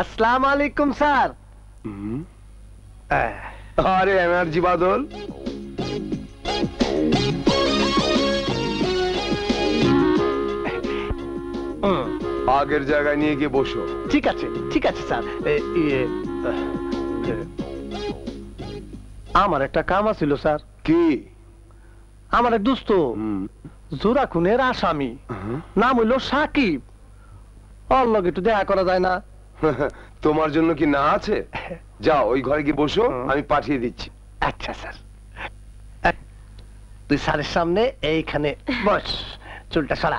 আসসালামু আলাইকুম স্যার। আরে এনার্জি বাদল, আগের জায়গায় নিয়ে গিয়ে বসো। ঠিক আছে ঠিক আছে স্যার। আমার একটা কাম আছিল স্যার। কি? আমার এক দোস্ত জোড়া খুনের আসামি, নাম হইল সাকিব। ওর লগে একটু দেখা করা যায় না? তোমার জন্য কি না আছে? যাও ওই ঘরে গিয়ে বসো, আমি পাঠিয়ে দিচ্ছি। আচ্ছা স্যার, তুই স্যারের সামনে এইখানে বস, চুলটা সরা।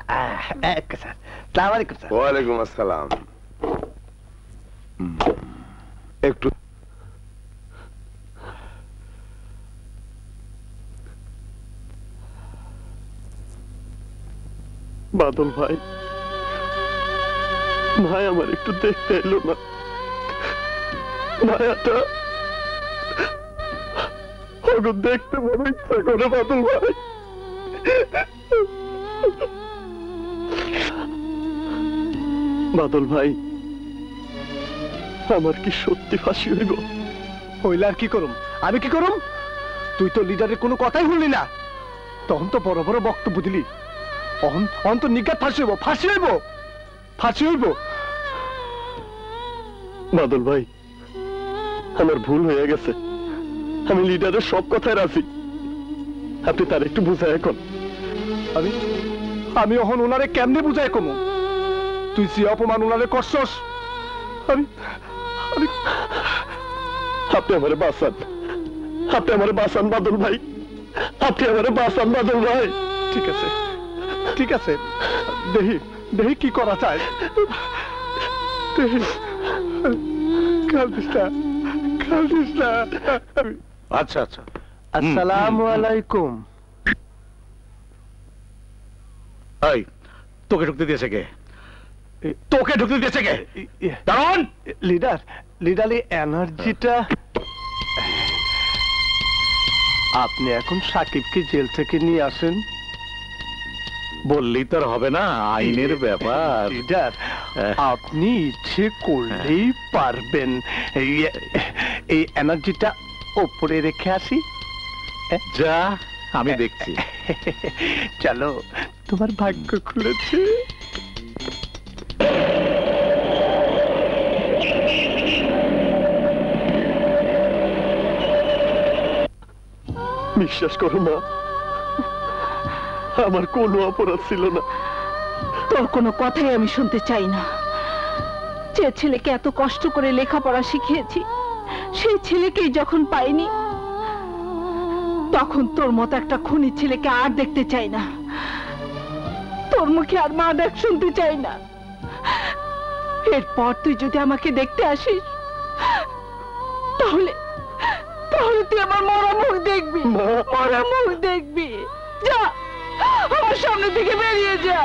স্যার আসসালামু আলাইকুম। স্যার ওয়ালাইকুম আসসালাম। একটু বাদল ভাই, ভাই আমার একটু দেখতে এলো না। ভাইয়াটা দেখতে বড় ইচ্ছা করে বাদল ভাই। বাদল ভাই, আমার কি সত্যি ফাঁসি হইব? হইলে আর কি করুম? আমি কি করুম? তুই তো লিডারের কোনো কথাই শুনলি না, তখন তো বড় বড় বক্তব্য দিলি। অহন তো নিজ্ঞাত ফাঁসি হইব, ফাঁসি হইব, ফাঁসি হইব। বাদল ভাই, আমার ভুল হয়ে গেছে। আমি লিডারের সব কথায় রাজি, আপনি তার একটু বুঝায় এখন। আমি অহন ওনারে কেমনে বুঝাই কমু? তুই যে অপমান ওনারে করছস, আপনি আমারে বাঁচান, আপনি আমারে বাঁচান বাদল ভাই, আপনি আমারে বাঁচান বাদল ভাই। ঠিক আছে ঠিক আছে, দেখি দেখি কি করা যায়। আচ্ছা আচ্ছা। আসসালামু আলাইকুম। তোকে ঢুকতে দিয়েছে কে? তোকে ঢুকতে দিয়েছে কে? দারুন লিডার, লিডারলি এনার্জিটা। আপনি এখন সাকিবকে জেল থেকে নিয়ে আসেন। বললেই তোর হবে না, আইনের ব্যাপার। লিডার, আপনি ইচ্ছে করলেই পারবেন। এই এনার্জিটা ওপরে রেখে আসি। যা, আমি দেখছি। চলো, তোমার ভাগ্য খুলেছে। বিশ্বাস করো না, আমার কোনো অপরাধ ছিল না। তোর কোনো কথাই আমি শুনতে চাই না। যে ছেলেকে এত কষ্ট করে লেখাপড়া শিখিয়েছি, সেই ছেলেকেই যখন পাইনি, তখন তোর মতো একটা খুনি ছেলেকে আর দেখতে চাই না। তোর মুখে আর মা ডাক শুনতে চাই না। এরপর তুই যদি আমাকে দেখতে আসিস, তাহলে তাহলে তুই আমার মরা মুখ দেখবি, মরা মুখ দেখবি। যা, আমার সামনে থেকে বেরিয়ে যা।